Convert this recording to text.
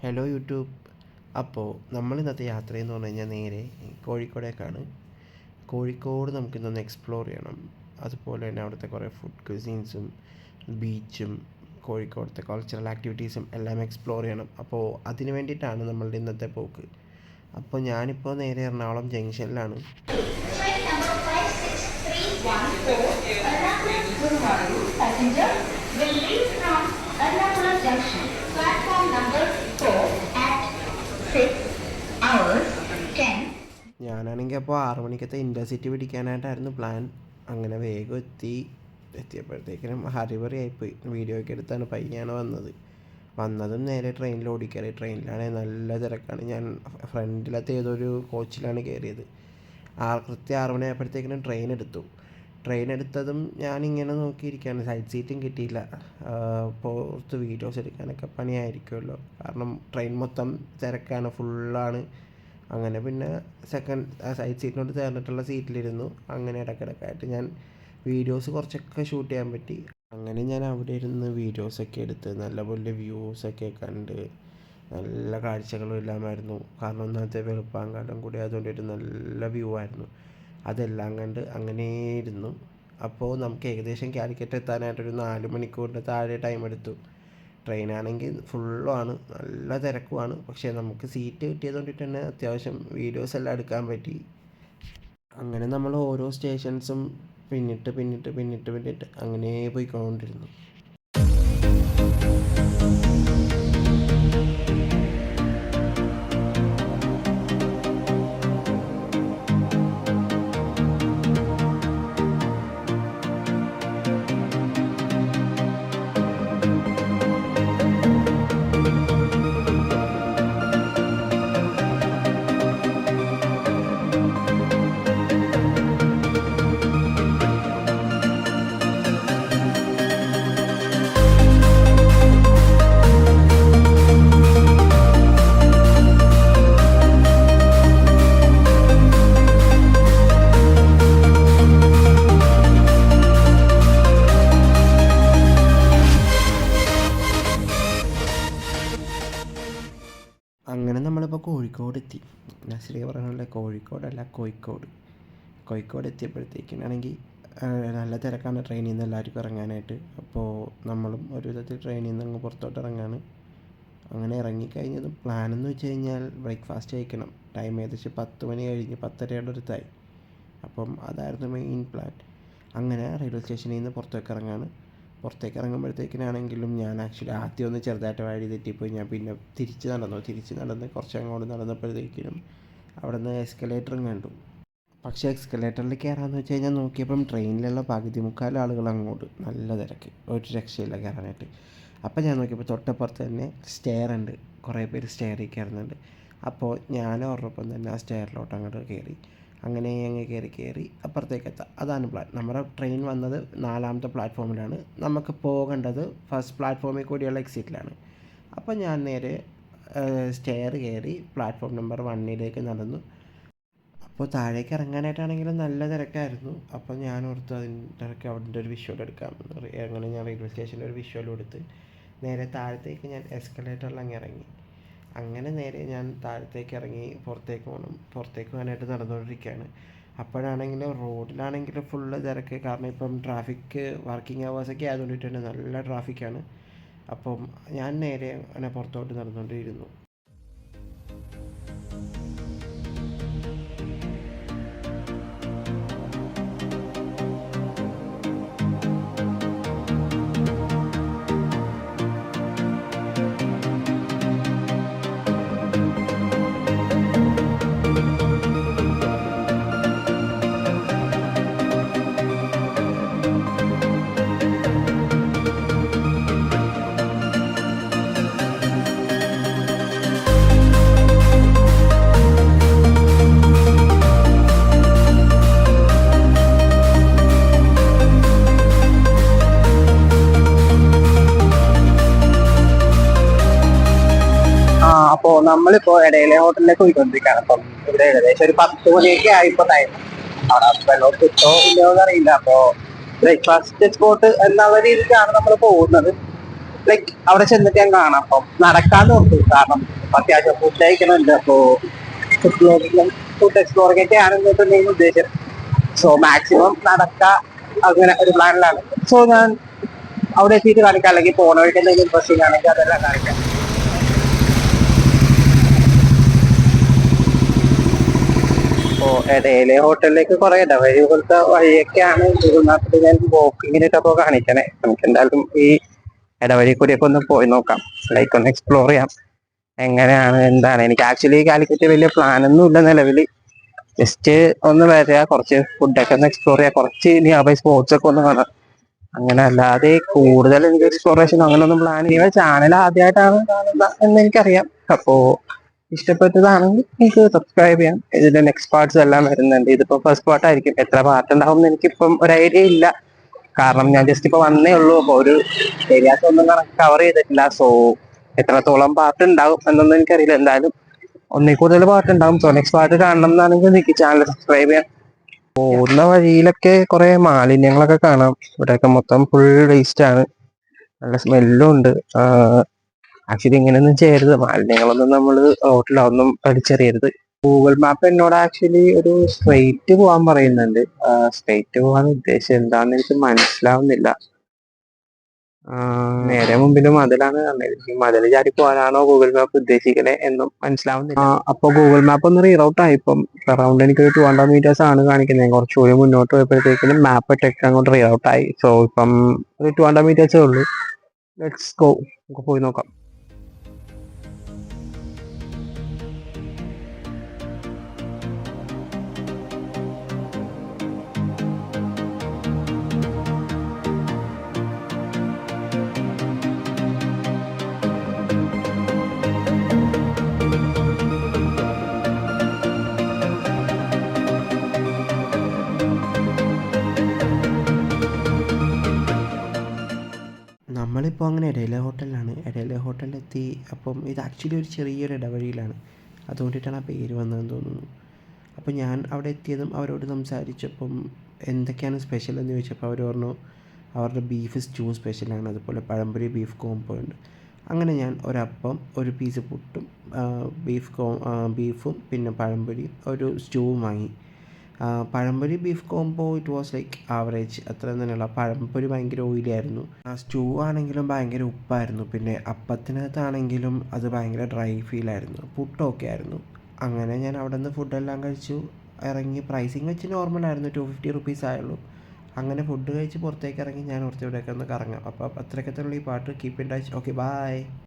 Hello YouTube. അപ്പോൾ നമ്മൾ ഇന്നത്തെ യാത്രയെന്ന് പറഞ്ഞു കഴിഞ്ഞാൽ നേരെ കോഴിക്കോടേക്കാണ്. കോഴിക്കോട് നമുക്കിന്നൊന്ന് എക്സ്പ്ലോർ ചെയ്യണം. അതുപോലെ തന്നെ അവിടുത്തെ കുറേ ഫുഡ് ക്വിസീൻസും ബീച്ചും കോഴിക്കോടത്തെ കൾച്ചറൽ ആക്ടിവിറ്റീസും എല്ലാം എക്സ്പ്ലോർ ചെയ്യണം. അപ്പോൾ അതിന് വേണ്ടിയിട്ടാണ് നമ്മളുടെ ഇന്നത്തെ പോക്ക്. അപ്പോൾ ഞാനിപ്പോൾ നേരെ എറണാകുളം ജംഗ്ഷനിലാണ്. ഞാനാണെങ്കിൽ അപ്പോൾ 6 മണിക്കത്തെ ഇൻ്റർസിറ്റി പിടിക്കാനായിട്ടായിരുന്നു പ്ലാൻ. അങ്ങനെ വേഗം എത്തിയപ്പോഴത്തേക്കിനും ഹറിബറി ആയിപ്പോയി. വീഡിയോ ഒക്കെ എടുത്താണ് പയ്യാണ് വന്നതും നേരെ ട്രെയിനിൽ ഓടിക്കയറി. ട്രെയിനിലാണെങ്കിൽ നല്ല തിരക്കാണ്. ഞാൻ ഫ്രണ്ടിലത്തെ ഏതൊരു കോച്ചിലാണ് കയറിയത്. കൃത്യം 6 മണിയായപ്പോഴത്തേക്കിനും ട്രെയിൻ എടുത്തതും ഞാനിങ്ങനെ നോക്കിയിരിക്കുകയാണ്. സൈഡ് സീറ്റും കിട്ടിയില്ല. പുറത്ത് വീഡിയോസ് എടുക്കാനൊക്കെ പണിയായിരിക്കുമല്ലോ, കാരണം ട്രെയിൻ മൊത്തം തിരക്കാണ്, ഫുള്ളാണ്. അങ്ങനെ പിന്നെ സൈഡ് സീറ്റിനോട് ചേർന്നിട്ടുള്ള സീറ്റിലിരുന്നു. അങ്ങനെ ഇടയ്ക്കിടയ്ക്കായിട്ട് ഞാൻ വീഡിയോസ് കുറച്ചൊക്കെ ഷൂട്ട് ചെയ്യാൻ പറ്റി. അങ്ങനെ ഞാൻ അവിടെ ഇരുന്ന് വീഡിയോസൊക്കെ എടുത്ത് നല്ലപോലെ വ്യൂസൊക്കെ കണ്ട് നല്ല കാഴ്ചകളും എല്ലാമായിരുന്നു. കാരണം ഒന്നാമത്തെ വെളുപ്പാങ്കാലം കൂടി അതുകൊണ്ട് ഒരു നല്ല വ്യൂ ആയിരുന്നു. അതെല്ലാം കണ്ട് അങ്ങനെ ഇരുന്നു. അപ്പോൾ നമുക്ക് ഏകദേശം കാലിക്കറ്റ് എത്താനായിട്ടൊരു 4 മണിക്കൂറിൻ്റെ താഴെ ടൈം എടുത്തു. ട്രെയിനാണെങ്കിൽ ഫുള്ളുമാണ്, നല്ല തിരക്കുമാണ്. പക്ഷേ നമുക്ക് സീറ്റ് കിട്ടിയത് കൊണ്ടിട്ട് തന്നെ അത്യാവശ്യം വീഡിയോസ് എല്ലാം എടുക്കാൻ പറ്റി. അങ്ങനെ നമ്മൾ ഓരോ സ്റ്റേഷൻസും പിന്നിട്ട് അങ്ങനെ പോയിക്കൊണ്ടിരുന്നു. അങ്ങനെ നമ്മളിപ്പോൾ കോഴിക്കോട് എത്തി. നസ്രിയ പറഞ്ഞ കോഴിക്കോടല്ല, കോഴിക്കോട് എത്തിയപ്പോഴത്തേക്കിനാണെങ്കിൽ നല്ല തിരക്കാണ് ട്രെയിനിൽ നിന്ന് എല്ലാവർക്കും ഇറങ്ങാനായിട്ട്. അപ്പോൾ നമ്മളും ഒരു വിധത്തിൽ ട്രെയിനിൽ നിന്ന് അങ്ങ് പുറത്തോട്ട് ഇറങ്ങാണ്. അങ്ങനെ ഇറങ്ങിക്കഴിഞ്ഞതും പ്ലാനെന്ന് വെച്ച് കഴിഞ്ഞാൽ ബ്രേക്ക്ഫാസ്റ്റ് കഴിക്കണം. ടൈം ഏകദേശം 10 മണി കഴിഞ്ഞ് 10:30 അടുത്തായി. അപ്പം അതായിരുന്നു മെയിൻ പ്ലാൻ. അങ്ങനെ റെയിൽവേ സ്റ്റേഷനിൽ നിന്ന് പുറത്തേക്ക് ഇറങ്ങുമ്പോഴത്തേക്കിനാണെങ്കിലും ഞാൻ ആക്ച്വലി ആദ്യം ഒന്ന് ചെറുതായിട്ട് വഴി തെറ്റിപ്പോയി. ഞാൻ പിന്നെ തിരിച്ച് നടന്ന് കുറച്ചങ്ങോട്ട് നടന്നപ്പോഴത്തേക്കിനും അവിടെ നിന്ന് എസ്കലേറ്ററും കണ്ടു. പക്ഷേ എസ്കലേറ്ററിൽ കയറാമെന്ന് വെച്ച് കഴിഞ്ഞാൽ നോക്കിയപ്പം ട്രെയിനിലുള്ള പകുതി മുക്കാൽ ആളുകൾ അങ്ങോട്ട്, നല്ല തിരക്ക്, ഒരു രക്ഷയില്ല കയറാനായിട്ട്. അപ്പം ഞാൻ നോക്കിയപ്പോൾ തൊട്ടപ്പുറത്ത് തന്നെ സ്റ്റെയർ ഉണ്ട്, കുറേ പേര് സ്റ്റെയറിൽ കയറുന്നുണ്ട്. അപ്പോൾ ഞാൻ അവരോടൊപ്പം തന്നെ ആ സ്റ്റെയറിലോട്ട് അങ്ങോട്ട് കയറി. അങ്ങനെ അങ്ങ് കയറി അപ്പുറത്തേക്ക് എത്താം. അതാണ് പ്ലാൻ. നമ്മുടെ ട്രെയിൻ വന്നത് 4ാമത്തെ പ്ലാറ്റ്ഫോമിലാണ്. നമുക്ക് പോകേണ്ടത് ഫസ്റ്റ് പ്ലാറ്റ്ഫോമിൽ കൂടിയുള്ള എക്സിറ്റിലാണ്. അപ്പോൾ ഞാൻ നേരെ സ്റ്റെയർ കയറി പ്ലാറ്റ്ഫോം നമ്പർ 1ലേക്ക് നടന്നു. അപ്പോൾ താഴേക്ക് ഇറങ്ങാനായിട്ടാണെങ്കിലും നല്ല തിരക്കായിരുന്നു. അപ്പോൾ ഞാൻ ഓർത്ത് അതിൻ്റെ ഇടയ്ക്ക് അവിടെ ഒരു വിഷ്വൽ എടുക്കാം. അങ്ങനെ ഞാൻ റെയിൽവേ സ്റ്റേഷനിൽ ഒരു വിഷ്വൽ എടുത്ത് നേരെ താഴത്തേക്ക് ഞാൻ എസ്കലേറ്ററിൽ അങ്ങ് ഇറങ്ങി. അങ്ങനെ നേരെ ഞാൻ താഴത്തേക്ക് ഇറങ്ങി പുറത്തേക്ക് പോകാനായിട്ട് നടന്നുകൊണ്ടിരിക്കുകയാണ്. അപ്പോഴാണെങ്കിൽ റോഡിലാണെങ്കിൽ ഫുള്ള് തിരക്ക്. കാരണം ഇപ്പം ട്രാഫിക് വർക്കിംഗ് അവേഴ്സൊക്കെ ആയതുകൊണ്ടിട്ട് തന്നെ നല്ല ട്രാഫിക്കാണ്. അപ്പം ഞാൻ നേരെ അങ്ങനെ പുറത്തോട്ട് നടന്നുകൊണ്ടിരുന്നു. അപ്പോൾ നമ്മളിപ്പോ ഇടയിലെ ഹോട്ടലിലേക്ക് പോയിക്കൊണ്ടിരിക്കുകയാണ്. അപ്പം ഇവിടെ ഏകദേശം ഒരു 10 മണിയൊക്കെ ആയിപ്പോ ടൈം. അവിടെ വെള്ളം കിട്ടോ ഇല്ലയോ എന്നറിയില്ല. അപ്പോ ബ്രേക്ക്ഫാസ്റ്റ് സ്പോട്ട് എന്നുള്ള രീതിക്കാണ് നമ്മൾ പോകുന്നത്. ലൈക്ക് അവിടെ ചെന്നിട്ട് ഞാൻ കാണാം. അപ്പം നടക്കാൻ തോന്നും, കാരണം അത്യാവശ്യം ഫുഡ് കഴിക്കണുണ്ട്. അപ്പോ ഫുഡ് എക്സ്പ്ലോറിംഗ് ഒക്കെ ആണെന്നിട്ട് മെയിൻ ഉദ്ദേശം. സോ മാക്സിമം നടക്കുക, അങ്ങനെ ഒരു പ്ലാനിലാണ്. സോ ഞാൻ അവിടെ എത്തിയിട്ട് കാണിക്കാം, അല്ലെങ്കിൽ പോണ വഴിക്ക് എന്തെങ്കിലും ഇൻട്രസ്റ്റിംഗ് ആണെങ്കിൽ അതെല്ലാം കാണിക്കാം. അപ്പോൾ ഇടയിലെ ഹോട്ടലിലേക്ക് കുറെ ഇടവഴി പോലത്തെ വഴിയൊക്കെയാണ് ഗൂഗിൾ മാപ്പിൽ ഞാൻ വോക്കിങ്ങിനിട്ടപ്പോൾ കാണിക്കണേ. നമുക്ക് എന്തായാലും ഈ ഇടവഴി കൂടിയൊക്കെ ഒന്ന് പോയി നോക്കാം, ലൈക്ക് ഒന്ന് എക്സ്പ്ലോർ ചെയ്യാം എങ്ങനെയാണ് എന്താണ്. എനിക്ക് ആക്ച്വലി കാലിക്കറ്റ് വലിയ പ്ലാനൊന്നും ഇല്ല നിലവിൽ. ജസ്റ്റ് ഒന്ന് വരിക, കുറച്ച് ഫുഡൊക്കെ ഒന്ന് എക്സ്പ്ലോർ ചെയ്യുക, കുറച്ച് നിയർ ബൈ സ്പോട്സ് ഒക്കെ ഒന്ന് കാണാം. അങ്ങനെ അല്ലാതെ കൂടുതൽ എനിക്ക് എക്സ്പ്ലോറേഷൻ അങ്ങനെയൊന്നും പ്ലാൻ ചെയ്യുക. ചാനൽ ആദ്യമായിട്ടാണ് കാണുന്നത് എന്ന് എനിക്കറിയാം. അപ്പോ ഇഷ്ടപ്പെട്ടതാണെങ്കിൽ എനിക്ക് സബ്സ്ക്രൈബ് ചെയ്യാം. ഇതിന്റെ നെക്സ്റ്റ് പാർട്സ് എല്ലാം വരുന്നുണ്ട്. ഇതിപ്പോ ഫസ്റ്റ് പാർട്ട് ആയിരിക്കും. എത്ര പാർട്ട് ഉണ്ടാവും എന്ന് എനിക്കിപ്പം ഒരു ഐഡിയ ഇല്ല, കാരണം ഞാൻ ജസ്റ്റ് ഇപ്പൊ വന്നേ ഉള്ളൂ. അപ്പൊ ഒരു ഏരിയാസ് ഒന്നും കവർ ചെയ്തിട്ടില്ല. സോ എത്രത്തോളം പാർട്ട് ഉണ്ടാവും എന്നൊന്നും എനിക്കറിയില്ല. എന്തായാലും ഒന്നിൽ കൂടുതൽ പാർട്ട് ഉണ്ടാവും. സോ നെക്സ്റ്റ് പാർട്ട് കാണണം എന്നാണെങ്കിൽ എനിക്ക് ചാനൽ സബ്സ്ക്രൈബ് ചെയ്യാം. പോകുന്ന വഴിയിലൊക്കെ കുറെ മാലിന്യങ്ങളൊക്കെ കാണാം. ഇവിടെയൊക്കെ മൊത്തം ഫുൾ വേസ്റ്റ് ആണ്, നല്ല സ്മെല്ലും ഉണ്ട്. ആക്ച്വലി ഇങ്ങനെയൊന്നും ചെയ്യരുത്, മാലിന്യങ്ങളൊന്നും നമ്മൾ റോട്ടിലൊന്നും വലിച്ചെറിയരുത്. ഗൂഗിൾ മാപ്പ് എന്നോട് ആക്ച്വലി ഒരു സ്ട്രെയിറ്റ് പോകാൻ പറയുന്നുണ്ട്. സ്ട്രെയിറ്റ് പോകാൻ ഉദ്ദേശം എന്താണെന്ന് എനിക്ക് മനസ്സിലാവുന്നില്ല. നേരെ മുമ്പിലും മതിലാണ് കണ്ടത്. ഈ മതിൽ ചാടി പോകാനാണോ ഗൂഗിൾ മാപ്പ് ഉദ്ദേശിക്കണേ എന്നും മനസ്സിലാവുന്നില്ല. അപ്പൊ ഗൂഗിൾ മാപ്പ് ഒന്ന് റീറൗട്ട് ആയി. ഇപ്പം അറൗണ്ട് എനിക്ക് ഒരു 200 meters ആണ് കാണിക്കുന്നത്. കുറച്ചുകൂടി മുന്നോട്ട് പോയപ്പോഴത്തേക്കിനും മാപ്പ് ടെക്സ്റ്റ് അങ്ങോട്ട് റീറൗട്ട് ആയി. സോ ഇപ്പം ഒരു 200 meters ഉള്ളൂ. ലെറ്റ്സ് ഗോ, നമുക്ക് പോയി നോക്കാം. നമ്മളിപ്പോൾ അങ്ങനെ ഇടയിലെ ഹോട്ടലിലാണ്. ഇടയിലെ ഹോട്ടലിലെത്തി. അപ്പം ഇത് ആക്ച്വലി ഒരു ചെറിയൊരു ഇടവഴിയിലാണ്, അതുകൊണ്ടിട്ടാണ് ആ പേര് വന്നതെന്ന് തോന്നുന്നു. അപ്പോൾ ഞാൻ അവിടെ എത്തിയതും അവരോട് സംസാരിച്ചപ്പം എന്തൊക്കെയാണ് സ്പെഷ്യൽ എന്ന് ചോദിച്ചപ്പോൾ അവർ പറഞ്ഞു അവരുടെ ബീഫ് സ്റ്റൂ സ്പെഷ്യലാണ്, അതുപോലെ പഴംപൊരി ബീഫ് കോംബോ ഉണ്ട്. അങ്ങനെ ഞാൻ ഒരപ്പം, ഒരു പീസ് പുട്ടും, ബീഫും പിന്നെ പഴംപൊരിയും ഒരു സ്റ്റൂവും വാങ്ങി. Pazhampori beef combo it was like average, അത്ര തന്നെയുള്ള. പഴംപൊരി ഭയങ്കര ഓയിലി ആയിരുന്നു. സ്റ്റൂ ആണെങ്കിലും ഭയങ്കര ഉപ്പായിരുന്നു. പിന്നെ അപ്പത്തിനകത്താണെങ്കിലും അത് ഭയങ്കര ഡ്രൈ ഫീലായിരുന്നു. പുട്ടൊക്കെ ആയിരുന്നു. അങ്ങനെ ഞാൻ അവിടെ നിന്ന് ഫുഡെല്ലാം കഴിച്ചു ഇറങ്ങി. പ്രൈസിങ് വെച്ച് നോർമലായിരുന്നു, 250 rupees ആയുള്ളൂ. അങ്ങനെ ഫുഡ് കഴിച്ച് പുറത്തേക്ക് ഇറങ്ങി. ഞാൻ ഓർത്ത് ഇവിടെയൊക്കെ ഒന്ന് കറങ്ങാം. അപ്പോൾ അത്രയൊക്കെ തന്നെ ഈ പാട്ട്. Keep in touch. Okay, by.